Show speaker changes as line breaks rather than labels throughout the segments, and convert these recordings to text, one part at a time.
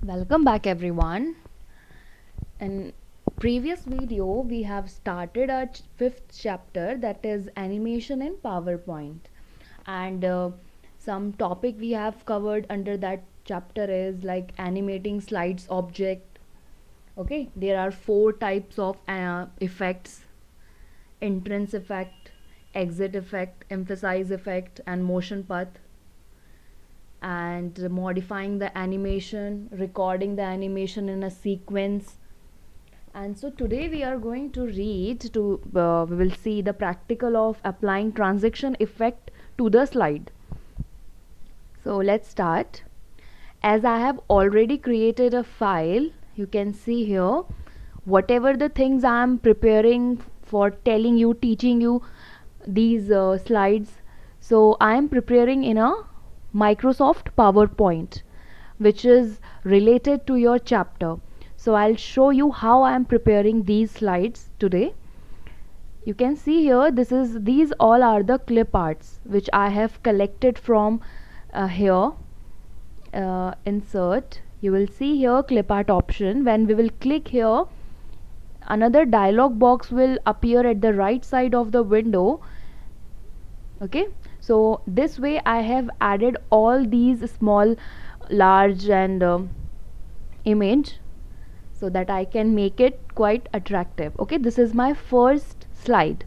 Welcome back everyone. In previous video we have started our fifth chapter, that is animation in PowerPoint, and some topic we have covered under that chapter is like animating slides object. Okay, there are four types of effects: entrance effect, exit effect, emphasize effect, and motion path. And modifying the animation, recording the animation in a sequence. And so today we are going to we will see the practical of applying transition effect to the slide. So let's start. As I have already created a file, you can see here whatever the things I am preparing for telling you, teaching you these slides. So I am preparing in a Microsoft PowerPoint which is related to your chapter. So I'll show you how I am preparing these slides today. You can see here these all are the clip arts which I have collected from here. Insert, you will see here clip art option. When we will click here, another dialog box will appear at the right side of the window. Okay, so this way I have added all these small, large and image so that I can make it quite attractive. Okay, this is my first slide,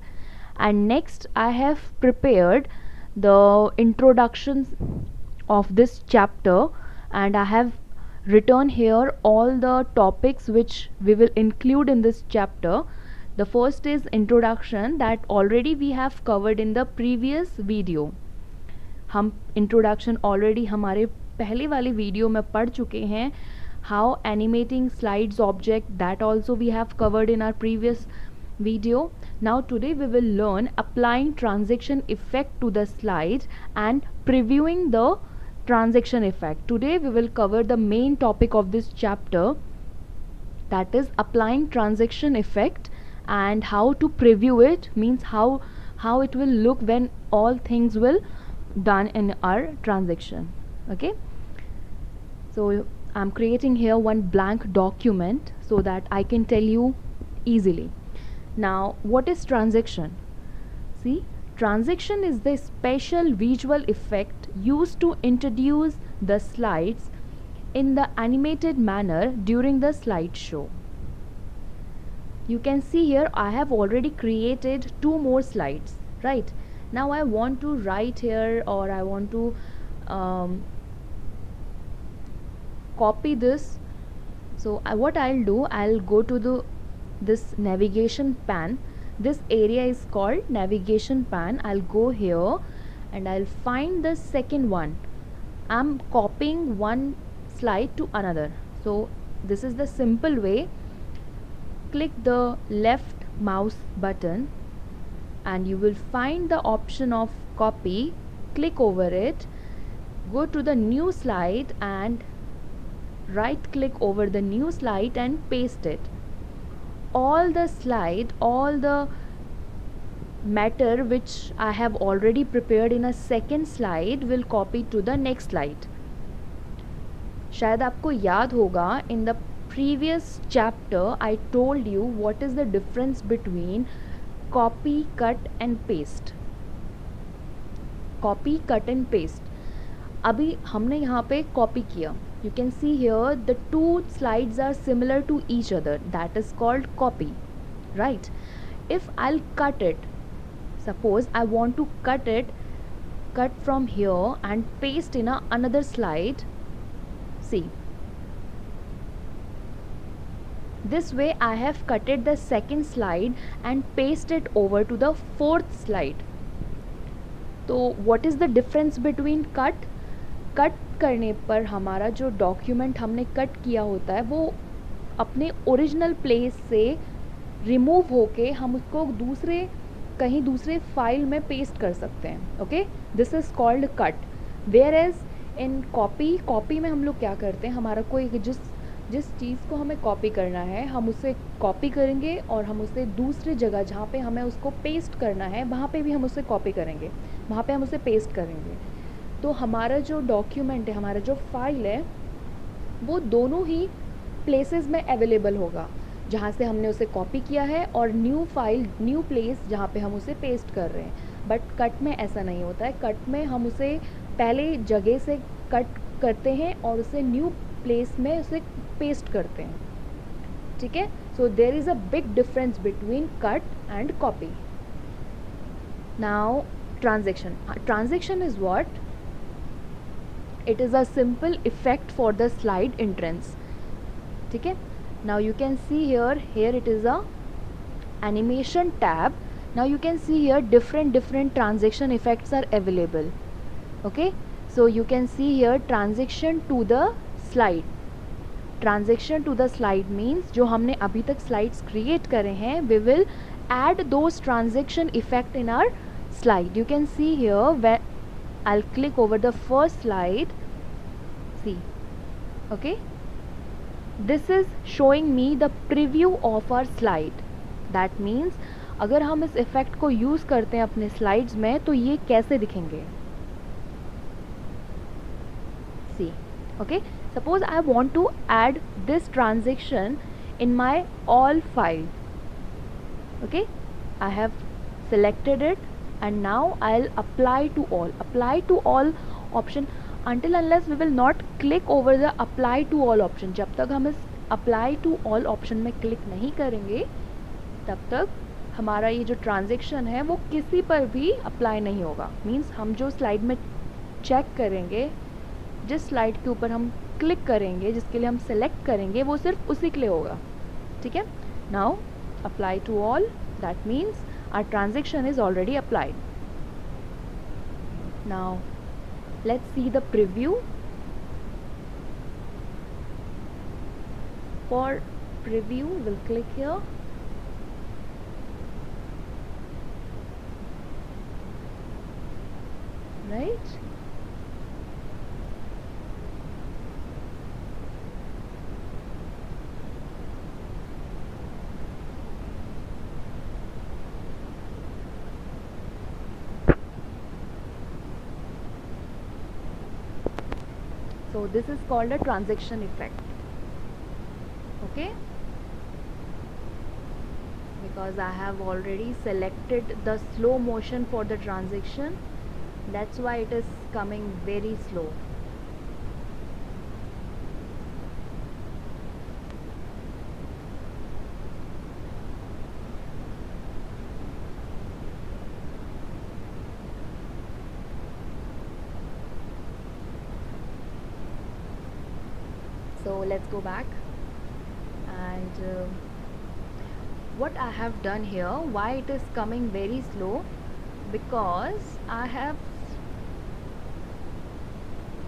and next I have prepared the introductions of this chapter, and I have written here all the topics which we will include in this chapter. The first is introduction, that already we have covered in the previous video. हम introduction already हमारे पहले वाले video में पढ़ चुके हैं. How animating slides object, that also we have covered in our previous video. Now today we will learn applying transition effect to the slide and previewing the transition effect. Today we will cover the main topic of this chapter, that is applying transition effect and how to preview it, means how it will look when all things will done in our transition. Okay, so I'm creating here one blank document so that I can tell you easily. Now what is transition? See, transition is the special visual effect used to introduce the slides in the animated manner during the slideshow. You can see here I have already created two more slides, right? Now I want to write here, or I want to copy this. So what I'll do, I'll go to this navigation pan. This area is called navigation pan. I'll go here and I'll find the second one. I'm copying one slide to another. So this is the simple way. Click the left mouse button and you will find the option of copy. Click over it, go to the new slide and right click over the new slide and paste it. All the matter which I have already prepared in a second slide will copy to the next slide. शायद आपको याद होगा, in the previous chapter I told you what is the difference between copy, cut and paste. Copy, cut and paste. अभी हमने यहाँ पे copy किया. You can see here the two slides are similar to each other. That is called copy, right? If I'll cut it, suppose I want to cut from here and paste in another slide. See, this way I have cutted the second slide and pasted over to the fourth slide. So what is the difference between cut? Cut करने पर हमारा जो document हमने cut किया होता है वो अपने ओरिजिनल प्लेस से रिमूव होके हम उसको कहीं दूसरे फाइल में पेस्ट कर सकते हैं. Okay, this is called cut. Whereas in copy में हम लोग क्या करते हैं, हमारा कोई जिस चीज़ को हमें कॉपी करना है हम उसे कॉपी करेंगे और हम उसे दूसरी जगह जहाँ पे हमें उसको पेस्ट करना है वहाँ पे भी हम उसे कॉपी करेंगे, वहाँ पे हम उसे पेस्ट करेंगे। तो हमारा जो डॉक्यूमेंट है, हमारा जो फाइल है, वो दोनों ही प्लेसेस में अवेलेबल होगा, जहाँ से हमने उसे कॉपी किया है और न्यू फाइल, न्यू प्लेस जहाँ पे हम उसे पेस्ट कर रहे हैं। बट कट में ऐसा नहीं होता है। कट में हम उसे पहले जगह से कट करते हैं और उसे न्यू प्लेस में उसे पेस्ट करते हैं, ठीक है। So there is a big difference between cut and copy. Now transaction, transaction is what? It is a simple effect for the slide entrance, ठीक है। Now you can see here it is a animation tab. Now you can see here different transition effects are available, okay. So you can see here transition to the slide. Transition to the slide means जो हमने अभी तक slides create करे हैं, we will add those transition effect in our slide. You can see here when I'll click over the first slide. See, okay, this is showing me the preview of our slide. That means अगर हम इस effect को use करते हैं अपने slides में तो ये कैसे दिखेंगे। See, okay, suppose I want to add this transition in my all file. Okay, I have selected it and now I'll apply to all. Apply to all option, until unless we will not click over the apply to all option. जब तक हम इस apply to all option में click नहीं करेंगे तब तक हमारा ये जो ट्रांजेक्शन है वो किसी पर भी अप्लाई नहीं होगा। मीन्स हम जो स्लाइड में चेक करेंगे, जिस स्लाइड के ऊपर हम क्लिक करेंगे, जिसके लिए हम सेलेक्ट करेंगे, वो सिर्फ उसी के लिए होगा, ठीक है। Now apply to all, that means our transaction is already applied. Now let's see the preview. For preview we'll click here, right? So this is called a transaction effect, okay, because I have already selected the slow motion for the transaction, that's why it is coming very slow. So let's go back and what I have done here, why it is coming very slow, because I have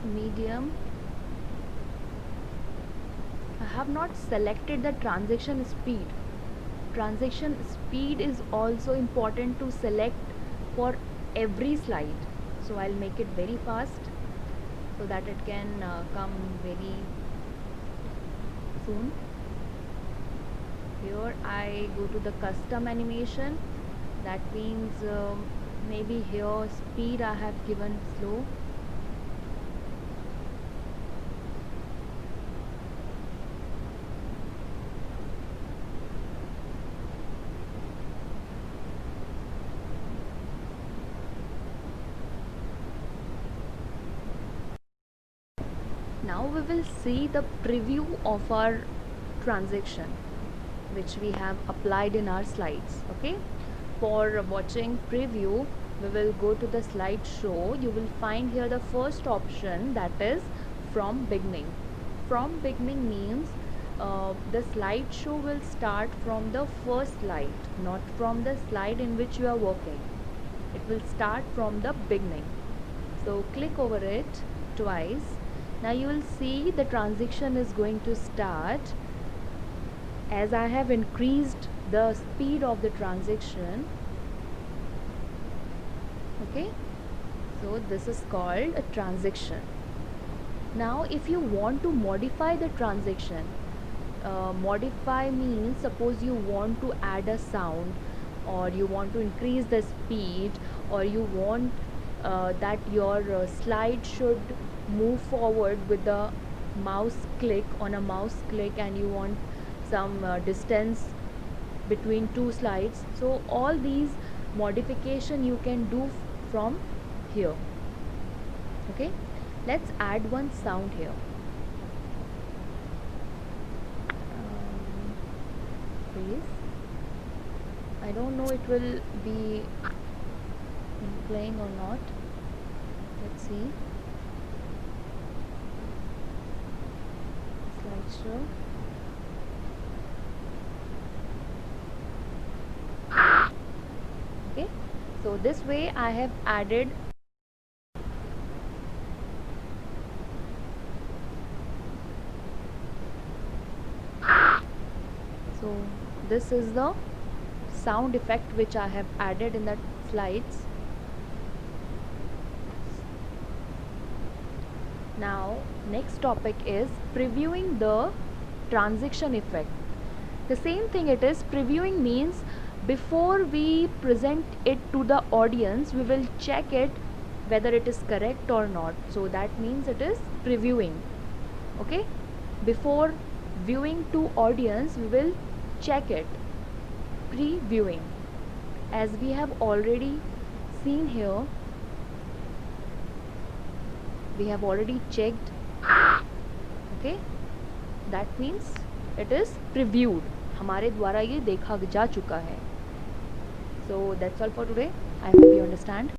medium, I have not selected the transaction speed. Transaction speed is also important to select for every slide, so I'll make it very fast so that it can come very soon. Here I go to the custom animation, that means maybe here speed I have given slow. Now we will see the preview of our transaction which we have applied in our slides, okay. For watching preview we will go to the slideshow. You will find here the first option, that is from beginning. From beginning means the slideshow will start from the first slide, not from the slide in which you are working. It will start from the beginning. So click over it twice. Now you will see the transition is going to start. As I have increased the speed of the transition, okay, so this is called a transition. Now if you want to modify the transition, modify means suppose you want to add a sound, or you want to increase the speed, or you want that your slide should move forward with the mouse click, on a mouse click, and you want some distance between two slides. So all these modification you can do from here. Okay, let's add one sound here. Please, I don't know it will be playing or not. Let's see. Slideshow. Okay, so this way I have added so this is the sound effect which I have added in the slides. Now next topic is previewing the transition effect. The same thing it is. Previewing means before we present it to the audience, we will check it whether it is correct or not. So that means it is previewing. Okay, before viewing to audience, we will check it. Previewing, as we have already seen here, we have already checked. Okay, that means it is previewed. हमारे द्वारा ये देखा जा चुका है. So that's all for today. I hope you understand.